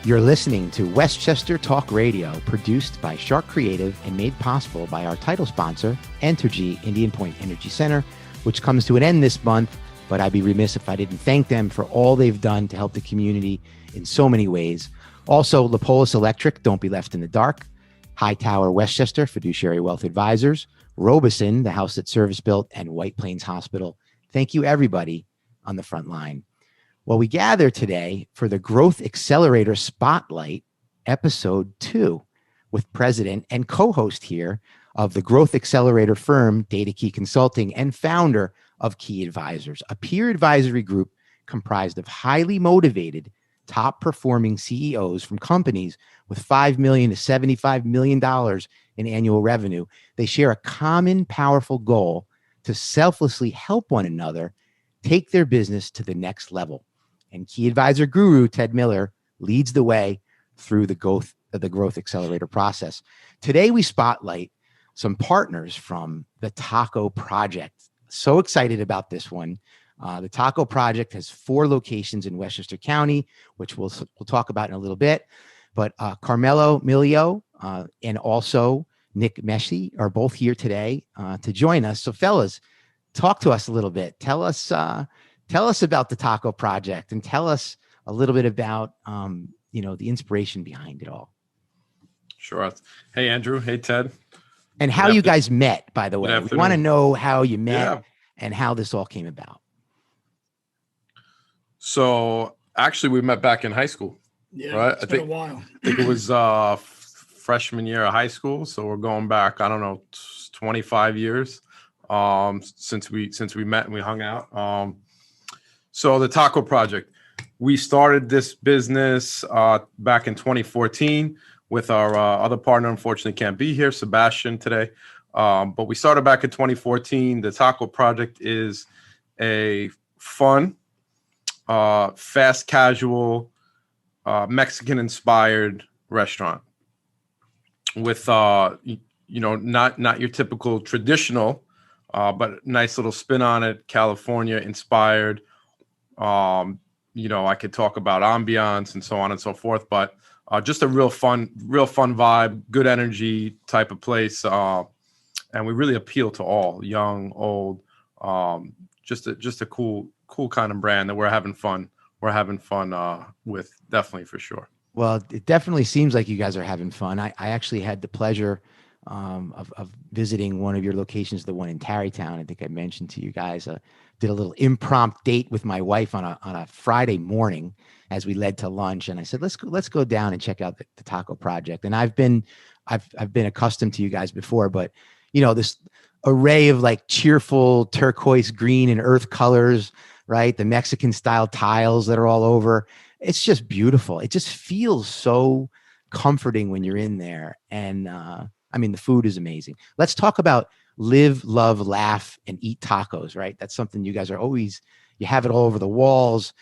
You're listening to Westchester Talk Radio, produced by Shark Creative and made possible by our title sponsor, Entergy Indian Point Energy Center, which comes to an end this month, but I'd be remiss if I didn't thank them for all they've done to help the community in so many ways. Also, Lapolis Electric, don't be left in the dark. Hightower Westchester, Fiduciary Wealth Advisors. Robeson, the house that Service built, and White Plains Hospital. Thank you, everybody on the front line. Well, we gather today for the Growth Accelerator Spotlight, Episode 2, with President and co-host here of the Growth Accelerator firm, Data Key Consulting, and founder of Key Advisors, a peer advisory group comprised of highly motivated, top-performing CEOs from companies with $5 million to $75 million in annual revenue. They share a common, powerful goal to selflessly help one another take their business to the next level. And Key Advisor guru Ted Miller leads the way through the Growth Accelerator process. Today, we spotlight some partners from the Taco Project. So excited about this one. The Taco Project has 4 locations in Westchester County, which we'll talk about in a little bit. But Carmelo Milio and also Nick Mesce are both here today to join us. So, fellas, talk to us a little bit. Tell us about the Taco Project and tell us a little bit about the inspiration behind it all. Sure. Hey, Andrew. Hey, Ted. And how you guys met, by the way. We want to know how you met and how this all came about. So actually, we met back in high school. Yeah, right? It's been a while. I think it was freshman year of high school. So we're going back, 25 years since we met and we hung out. So the Taco Project, we started this business back in 2014 with our other partner. Unfortunately, can't be here, Sebastian, today. But we started back in 2014. The Taco Project is a fun, fast casual, Mexican-inspired restaurant with not your typical traditional, but nice little spin on it, California-inspired. I could talk about ambiance and so on and so forth, but just a real fun vibe, good energy type of place, and we really appeal to all, young, old. Just a cool kind of brand that we're having fun with, definitely, for sure. Well, it definitely seems like you guys are having fun. I actually had the pleasure of visiting one of your locations, the one in Tarrytown. I think I mentioned to you guys, did a little impromptu date with my wife on a Friday morning as we led to lunch. And I said, let's go down and check out the Taco Project. And I've been accustomed to you guys before, but this array of like cheerful turquoise green and earth colors, right? The Mexican style tiles that are all over. It's just beautiful. It just feels so comforting when you're in there. And the food is amazing. Let's talk about live, love, laugh, and eat tacos, right? That's something you guys are always, you have it all over the walls.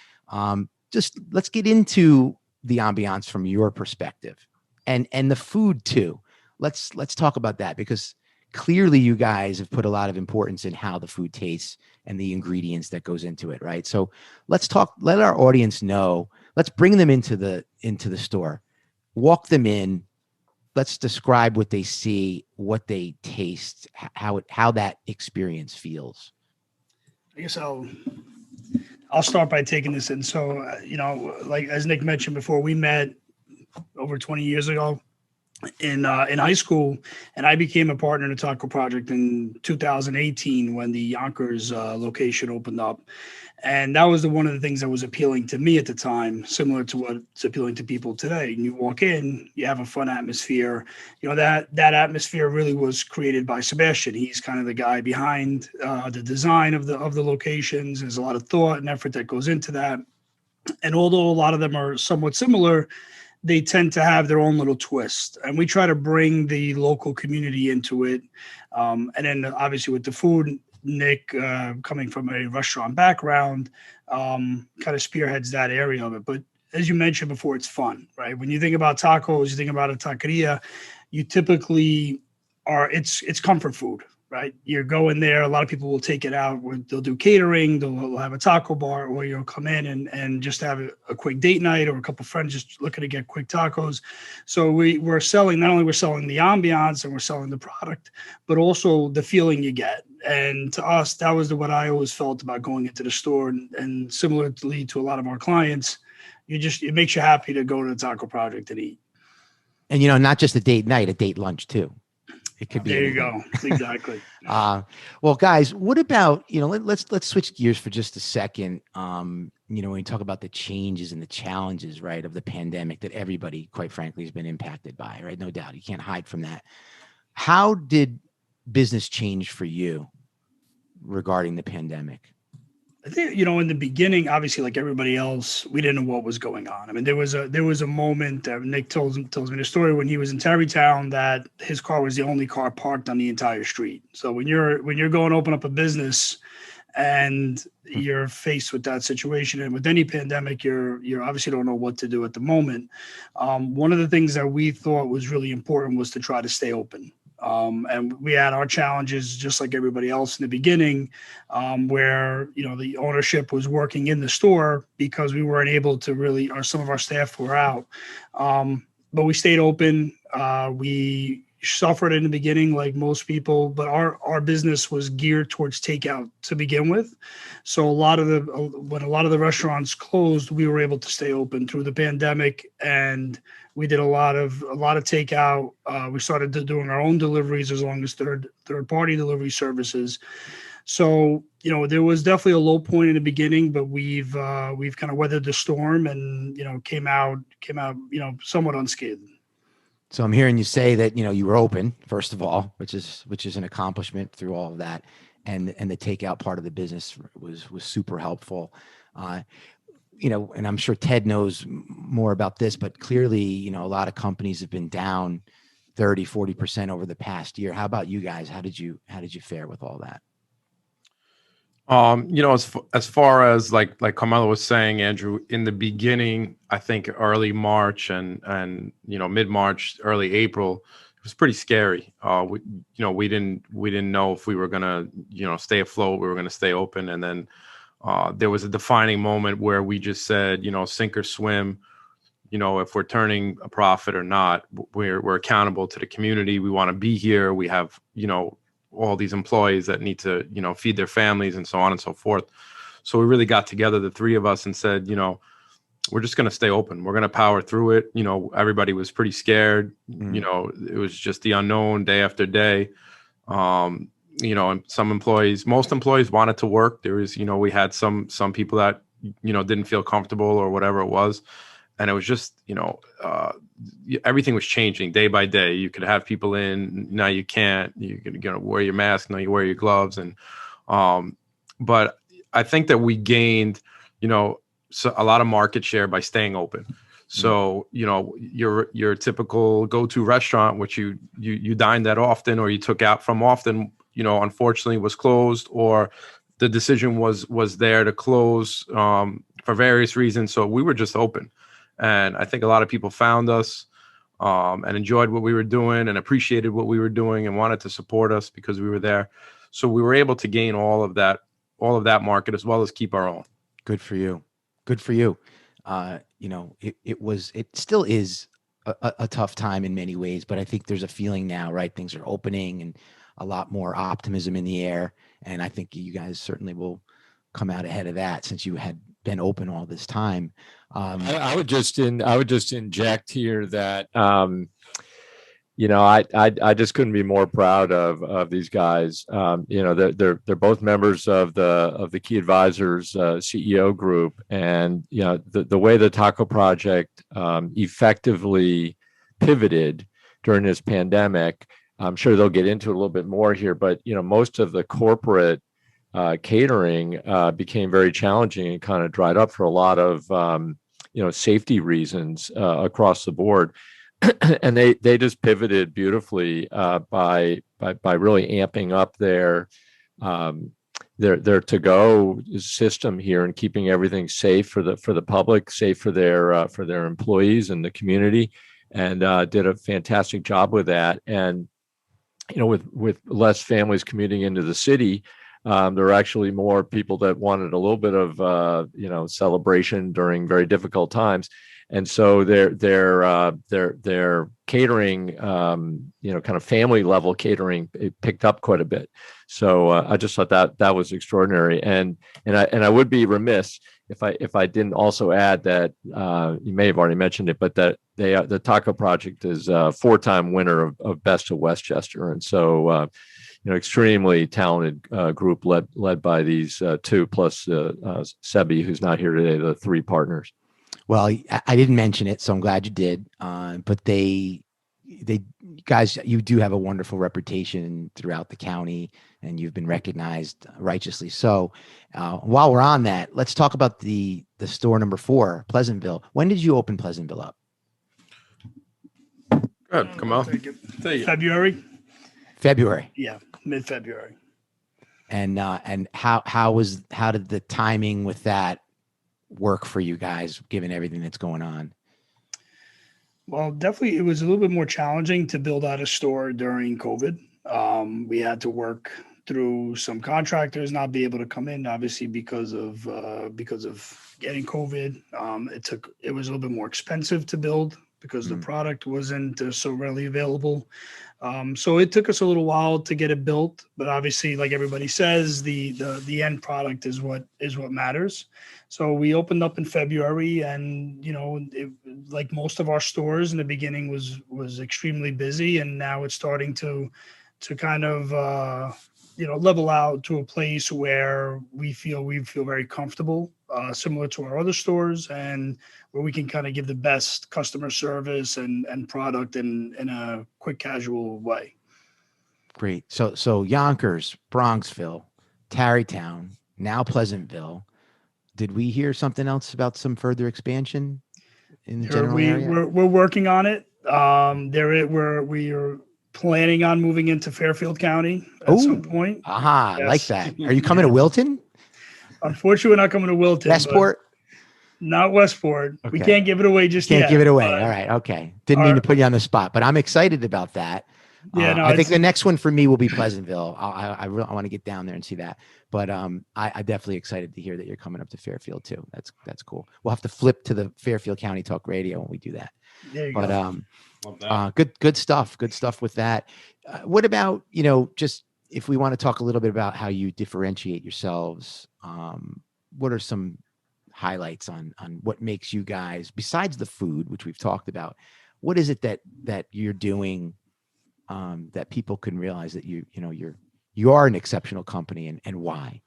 Just let's get into the ambiance from your perspective and the food too. Let's talk about that, because clearly you guys have put a lot of importance in how the food tastes and the ingredients that goes into it, right? So let our audience know, let's bring them into the store, walk them in. Let's describe what they see, what they taste, how that experience feels. I guess I'll start by taking this in. So, like as Nick mentioned before, we met over 20 years ago in high school, and I became a partner in the Taco Project in 2018 when the Yonkers location opened up. And that was one of the things that was appealing to me at the time, similar to what's appealing to people today. And you walk in, you have a fun atmosphere. That atmosphere really was created by Sebastian. He's kind of the guy behind the design of the locations. There's a lot of thought and effort that goes into that. And although a lot of them are somewhat similar, they tend to have their own little twist. And we try to bring the local community into it. And then obviously with the food, Nick, coming from a restaurant background, kind of spearheads that area of it. But as you mentioned before, it's fun, right? When you think about tacos, you think about a taqueria, you typically it's comfort food, right? You're going there. A lot of people will take it out. They'll do catering. They'll have a taco bar, or you'll come in and just have a quick date night, or a couple of friends just looking to get quick tacos. So we're selling, not only we're selling the ambiance and we're selling the product, but also the feeling you get. And to us, that was what I always felt about going into the store. And similarly to a lot of our clients, it makes you happy to go to the taco project and eat. And, not just a date night, a date lunch too. It could be. There you go. Exactly. Well, guys, what about, let's switch gears for just a second. When you talk about the changes and the challenges, right, of the pandemic that everybody, quite frankly, has been impacted by, right? No doubt. You can't hide from that. How did business change for you regarding the pandemic? I think, in the beginning, obviously, like everybody else, we didn't know what was going on. I mean, there was a moment, Nick tells me the story, when he was in Tarrytown, that his car was the only car parked on the entire street. So when you're going to open up a business and you're faced with that situation, and with any pandemic, you're obviously don't know what to do at the moment. One of the things that we thought was really important was to try to stay open. And we had our challenges just like everybody else in the beginning, where, the ownership was working in the store because we weren't able to really, or some of our staff were out. But we stayed open. We suffered in the beginning, like most people, but our business was geared towards takeout to begin with. So when a lot of the restaurants closed, we were able to stay open through the pandemic, and we did a lot of takeout. We started doing our own deliveries, as long as third party delivery services. So, there was definitely a low point in the beginning, but we've kind of weathered the storm and, came out, somewhat unscathed. So I'm hearing you say that, you were open, first of all, which is an accomplishment through all of that. And the takeout part of the business was super helpful. And I'm sure Ted knows more about this, but clearly, a lot of companies have been down 30, 40% over the past year. How about you guys? How did you fare with all that? As far as like Carmelo was saying, Andrew, in the beginning, I think early March and mid-March, early April, it was pretty scary. We didn't know if we were gonna stay afloat, we were gonna stay open, and then there was a defining moment where we just said, sink or swim. If we're turning a profit or not, we're accountable to the community. We want to be here. We have all these employees that need to, feed their families and so on and so forth. So we really got together, the three of us, and said, we're just going to stay open. We're going to power through it. Everybody was pretty scared. It was just the unknown day after day. And most employees wanted to work. There was, we had some people that, didn't feel comfortable or whatever it was. And it was just, everything was changing day by day. You could have people in, now you can't. You can wear your mask, now you wear your gloves. And but I think that we gained, a lot of market share by staying open. So, your typical go-to restaurant, which you dined at often or you took out from often, unfortunately was closed, or the decision was there to close for various reasons. So we were just open. And I think a lot of people found us and enjoyed what we were doing and appreciated what we were doing and wanted to support us because we were there. So we were able to gain all of that market as well as keep our own. Good for you. Good for you. It still is a tough time in many ways, but I think there's a feeling now, right? Things are opening and a lot more optimism in the air. And I think you guys certainly will come out ahead of that since you had been open all this time. I would just inject here that I just couldn't be more proud of these guys. They're both members of the Key Advisors CEO group, and the way the Taco Project effectively pivoted during this pandemic. I'm sure they'll get into it a little bit more here, but most of the corporate catering became very challenging and kind of dried up for a lot of safety reasons across the board. And they just pivoted beautifully by really amping up their to-go system here and keeping everything safe for the public, safe for their employees and the community, and did a fantastic job with that. And with less families commuting into the city, there were actually more people that wanted a little bit of celebration during very difficult times, and so their catering, kind of family level catering, it picked up quite a bit. So I just thought that was extraordinary, and I would be remiss if I didn't also add that you may have already mentioned it, but that the Taco Project is a 4-time winner of Best of Westchester, and so extremely talented group led by these two plus Sebi, who's not here today, the 3 partners. Well, I didn't mention it, so I'm glad you did. But they guys, you do have a wonderful reputation throughout the county, and you've been recognized righteously. So while we're on that, let's talk about the store number 4, Pleasantville. When did you open Pleasantville up? Good. Come on. February. February. Yeah, mid-February. And how did the timing with that work for you guys, given everything that's going on? Well, definitely, it was a little bit more challenging to build out a store during COVID. We had to work through some contractors not be able to come in, obviously because of getting COVID. It was a little bit more expensive to build because the product wasn't so readily available. So it took us a little while to get it built, but obviously, like everybody says, the end product is what matters. So we opened up in February, and like most of our stores in the beginning was extremely busy, and now it's starting to kind of level out to a place where we feel very comfortable, similar to our other stores, and where we can kind of give the best customer service and product in a quick, casual way. Great. So Yonkers, Bronxville, Tarrytown, now Pleasantville. Did we hear something else about some further expansion in the general area? We're working on it. We are planning on moving into Fairfield County at some point. Aha, Yes. like that. Are you coming to Wilton? Unfortunately, we're not coming to Wilton. Westport? Not Westport. Okay. We can't give it away just yet. Can't give it away. All right. Okay. Didn't mean to put you on the spot, but I'm excited about that. Yeah, no, I think the next one for me will be Pleasantville. I want to get down there and see that. But I'm definitely excited to hear that you're coming up to Fairfield too. That's cool. We'll have to flip to the Fairfield County Talk Radio when we do that. There you go. Good stuff. Good stuff with that. What about, just if we want to talk a little bit about how you differentiate yourselves, what are some highlights on what makes you guys, besides the food, which we've talked about, what is it that you're doing that people can realize that you are an exceptional company, and why?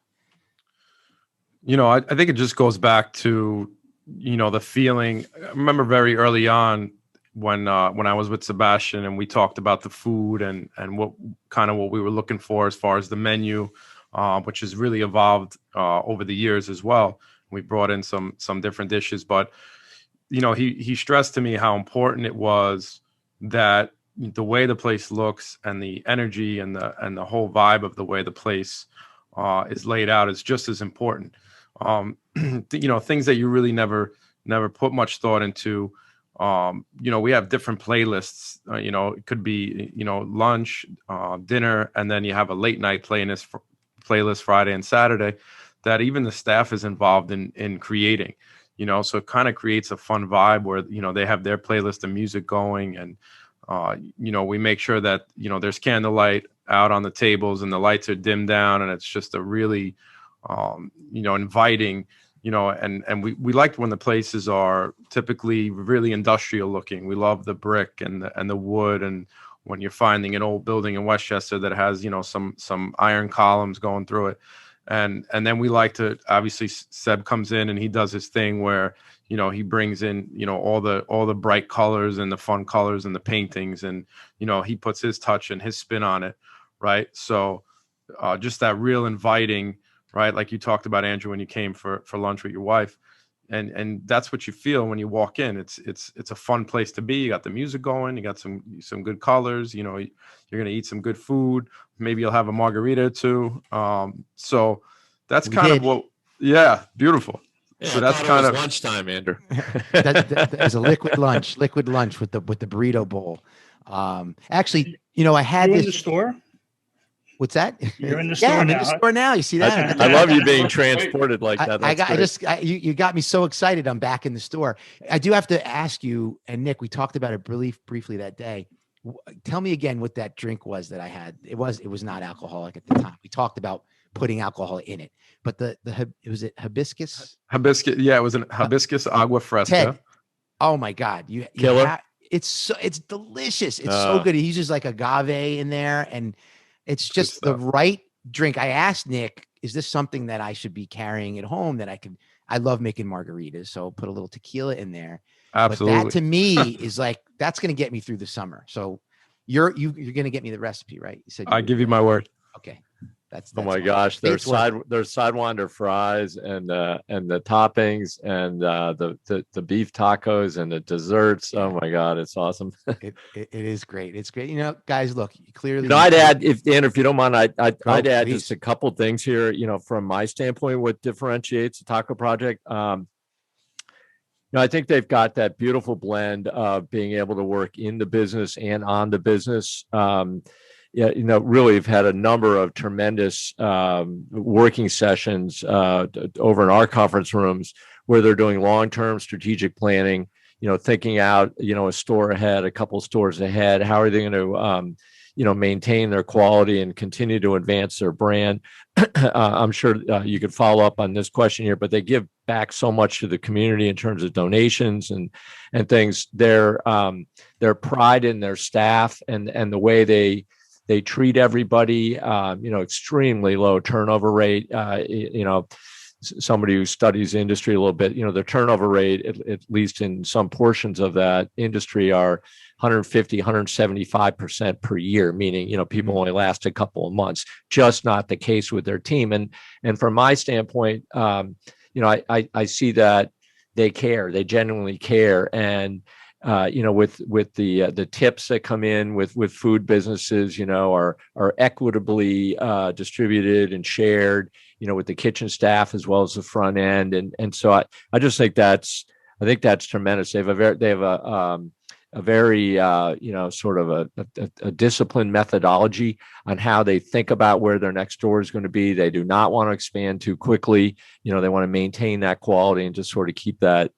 I think it just goes back to, the feeling. I remember very early on when I was with Sebastian and we talked about the food and what we were looking for as far as the menu, which has really evolved over the years as well. We brought in some different dishes, but he stressed to me how important it was that the way the place looks and the energy and the whole vibe of the way the place is laid out is just as important. Things that you really never put much thought into. We have different playlists. It could be lunch, dinner, and then you have a late night playlist Friday and Saturday that even the staff is involved in creating. So it kind of creates a fun vibe where they have their playlist of music going, and we make sure that there's candlelight out on the tables and the lights are dimmed down, and it's just a really inviting. And we like when the places are typically really industrial looking. We love the brick and the wood, and when you're finding an old building in Westchester that has some iron columns going through it, and then we like to, obviously Seb comes in and he does his thing where he brings in all the bright colors and the fun colors and the paintings, and he puts his touch and his spin on it, right? So just that real inviting, right? Like you talked about, Andrew, when you came for lunch with your wife, and that's what you feel when you walk in. It's a fun place to be. You got the music going, you got some good colors, you're going to eat some good food. Maybe you'll have a margarita or two. So that's beautiful. Yeah, so that's kind of lunchtime, Andrew. There's a liquid lunch with the burrito bowl. Actually, I had You in the this. store? What's that? You're in the Yeah, store I'm in now. the store now. You see that? I love you being transported like that. You got me so excited. I'm back in the store. I do have to ask you, and Nick, we talked about it briefly that day. Tell me again what that drink was that I had. It was not alcoholic at the time. We talked about putting alcohol in it, but was it hibiscus? Hibiscus. Yeah, it was an hibiscus agua fresca. Ted, oh my God. Killer. It's delicious. It's so good. He uses like agave in there, and it's just the right drink. I asked Nick, is this something that I should be carrying at home that I love making margaritas. So I'll put a little tequila in there. Absolutely. But that to me is like, that's going to get me through the summer. So you're going to get me the recipe, right? You said I give you my word. Okay. That's oh my gosh, there's Sidewinder fries and the toppings and the beef tacos and the desserts. Yeah. Oh my God, it's awesome. it is great. It's great. Guys, look, clearly. I'd add, if you don't mind, I'd add just a couple things here. From my standpoint, what differentiates the Taco Project. I think they've got that beautiful blend of being able to work in the business and on the business. Really have had a number of tremendous working sessions over in our conference rooms where they're doing long-term strategic planning, thinking out, a store ahead, a couple stores ahead. How are they going to, maintain their quality and continue to advance their brand? I'm sure you could follow up on this question here, but they give back so much to the community in terms of donations and things. Their pride in their staff and the way they treat everybody, extremely low turnover rate. Somebody who studies the industry a little bit, the turnover rate, at least in some portions of that industry, are 150, 175% per year, meaning, people only last a couple of months. Just not the case with their team. And from my standpoint, I see that they care, they genuinely care. And with the tips that come in with food businesses, are equitably distributed and shared, with the kitchen staff as well as the front end, and so I just think that's tremendous. They have a very sort of a disciplined methodology on how they think about where their next store is going to be. They do not want to expand too quickly. They want to maintain that quality and just sort of keep that.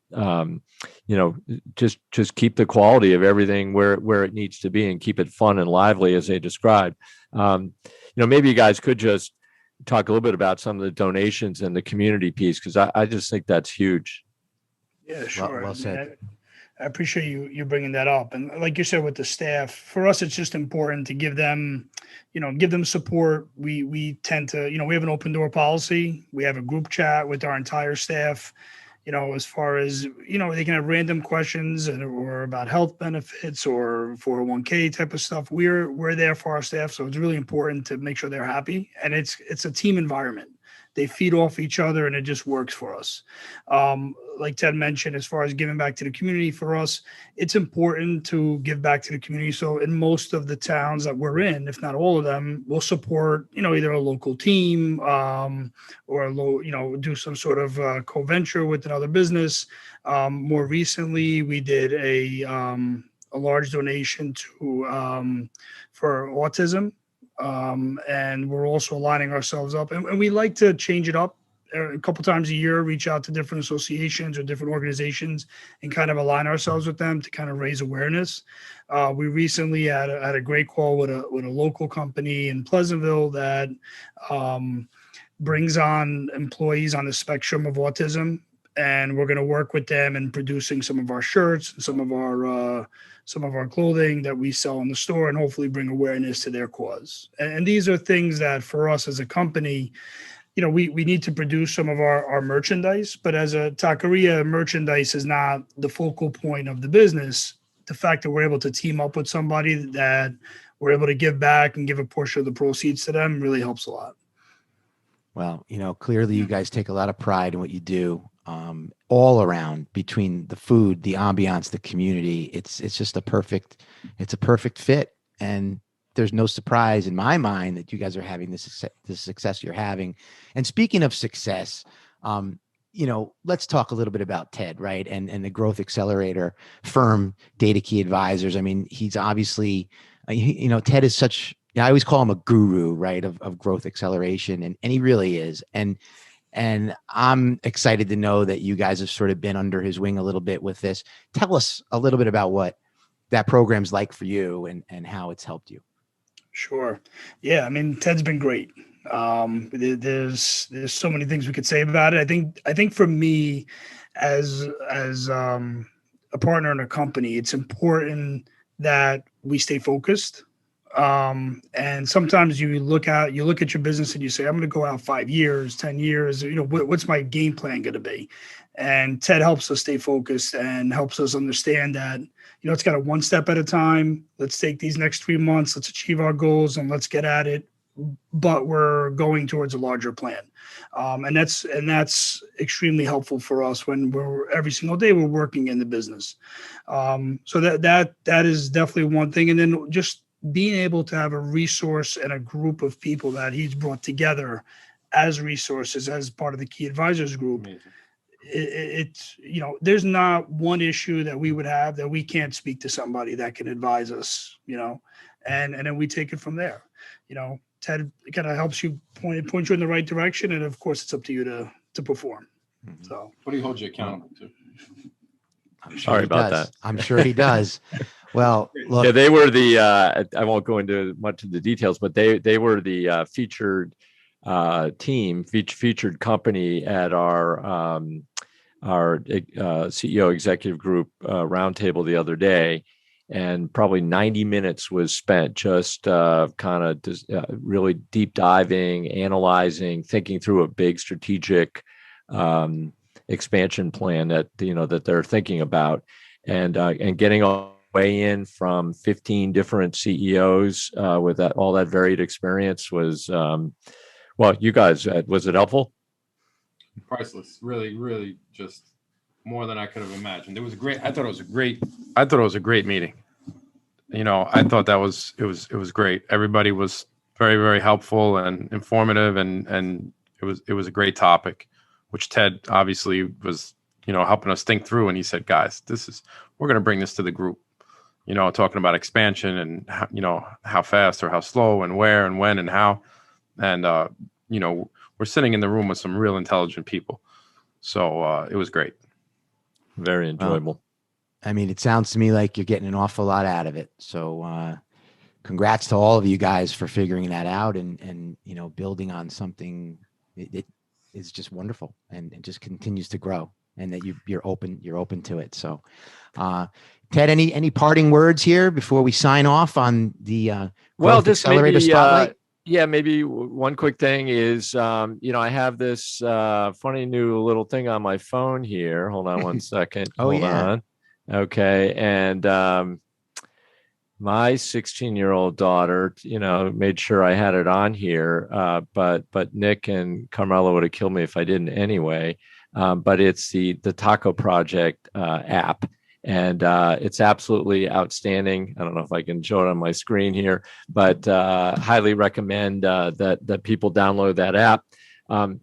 Just keep the quality of everything where it needs to be and keep it fun and lively as they described. Maybe you guys could just talk a little bit about some of the donations and the community piece, because I just think that's huge. Yeah, sure. Well said. I appreciate you bringing that up. And like you said, with the staff, for us, it's just important to give them support. We tend to, we have an open door policy. We have a group chat with our entire staff. As far as, they can have random questions or about health benefits or 401k type of stuff. We're there for our staff. So it's really important to make sure they're happy. And it's a team environment. They feed off each other and it just works for us. Like Ted mentioned, as far as giving back to the community, for us, it's important to give back to the community. So in most of the towns that we're in, if not all of them, we'll support, either a local team or do some sort of co-venture with another business. More recently, we did a large donation for autism. And we're also lining ourselves up, and we like to change it up a couple times a year, reach out to different associations or different organizations and kind of align ourselves with them to kind of raise awareness. We recently had a great call with a local company in Pleasantville that brings on employees on the spectrum of autism. And we're going to work with them in producing some of our shirts and some of our clothing that we sell in the store, and hopefully bring awareness to their cause. And these are things that for us as a company, we need to produce some of our merchandise, but as a taqueria, merchandise is not the focal point of the business. The fact that we're able to team up with somebody that we're able to give back and give a portion of the proceeds to them really helps a lot. Well, clearly you guys take a lot of pride in what you do. All around, between the food, the ambiance, the community, it's just a perfect fit. And there's no surprise in my mind that you guys are having this success you're having. And speaking of success, let's talk a little bit about Ted, right? And the Growth Accelerator firm, Data Key Advisors. I mean, he's obviously, Ted is such, I always call him a guru, right, of growth acceleration. And he really is. And I'm excited to know that you guys have sort of been under his wing a little bit with this. Tell us a little bit about what that program's like for you and how it's helped you. Sure. Yeah. I mean, Ted's been great. There's so many things we could say about it. I think for me as a partner in a company, it's important that we stay focused. And sometimes you look at your business and you say, I'm going to go out 5 years, 10 years, what's my game plan going to be? And Ted helps us stay focused and helps us understand that, it's got a one step at a time. Let's take these next 3 months. Let's achieve our goals and let's get at it. But we're going towards a larger plan. And that's extremely helpful for us when every single day we're working in the business. So that is definitely one thing. And then just being able to have a resource and a group of people that he's brought together as resources as part of the Key Advisors group. Amazing. It's, there's not one issue that we would have that we can't speak to somebody that can advise us, and then we take it from there. Ted kind of helps you point you in the right direction. And of course it's up to you to perform. Mm-hmm. So what do you hold you accountable to? I'm sure I'm sure he does. Well, look, yeah, they were I won't go into much of the details, but they were the featured featured company at our CEO executive group roundtable the other day. And probably 90 minutes was spent just really deep diving, analyzing, thinking through a big strategic expansion plan that they're thinking about, and getting a weigh in from 15 different CEOs with all that varied experience was, you guys, was it helpful? Priceless. Really, really just more than I could have imagined. I thought it was a great meeting. I thought it was great. Everybody was very, very helpful and informative, and it was a great topic, which Ted obviously was, helping us think through. And he said, guys, we're going to bring this to the group, talking about expansion and how fast or how slow and where and when and how. And, we're sitting in the room with some real intelligent people. So it was great. Very enjoyable. I mean, it sounds to me like you're getting an awful lot out of it. So congrats to all of you guys for figuring that out and building on something. It is just wonderful, and it just continues to grow, and that you're open to it. So Ted, any parting words here before we sign off on the Growth Accelerator Spotlight? Yeah, maybe one quick thing is, I have this funny new little thing on my phone here. Hold on one second. Hold on. Okay. And my 16-year-old daughter, made sure I had it on here. But Nick and Carmelo would have killed me if I didn't anyway. But it's the Taco Project app. And it's absolutely outstanding. I don't know if I can show it on my screen here, but highly recommend that people download that app. Once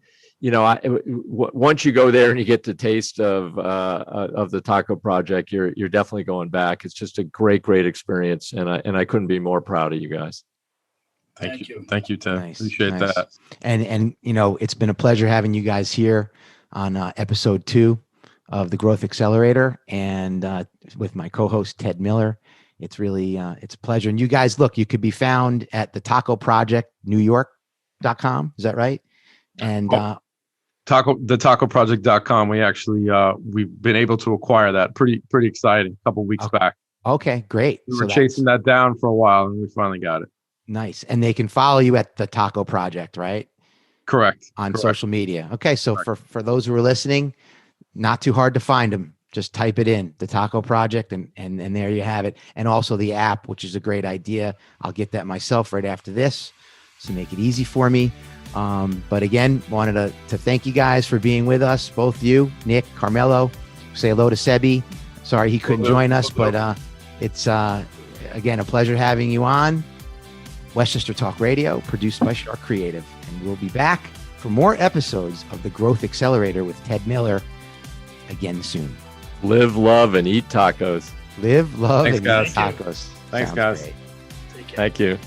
you go there and you get the taste of the Taco Project, you're definitely going back. It's just a great experience, and I couldn't be more proud of you guys. Thank you, Ted. Nice, Appreciate that. And it's been a pleasure having you guys here on episode 2 of the Growth Accelerator, and with my co-host Ted Miller. It's really it's a pleasure. And you guys, look, you could be found at the tacoprojectnewyork.com. Is that right? And thetacoproject.com. We actually we've been able to acquire that. Pretty exciting. A couple weeks back. Okay, great. We were chasing that down for a while, and we finally got it. Nice. And they can follow you at the Taco Project, right? Correct. On social media. Okay, so for those who are listening, not too hard to find them. Just type it in, the Taco Project, and there you have it. And also the app, which is a great idea. I'll get that myself right after this to make it easy for me. But again, wanted to thank you guys for being with us, both you, Nick, Carmelo. Say hello to Sebi. Sorry he couldn't join us, but it's again a pleasure having you on. Westchester Talk Radio, produced by Shark Creative, and we'll be back for more episodes of the Growth Accelerator with Ted Miller again soon. Live, love, and eat tacos. Live, love, Thanks, and guys. eat tacos. Thanks, Sounds guys. great. Take care. Thank you.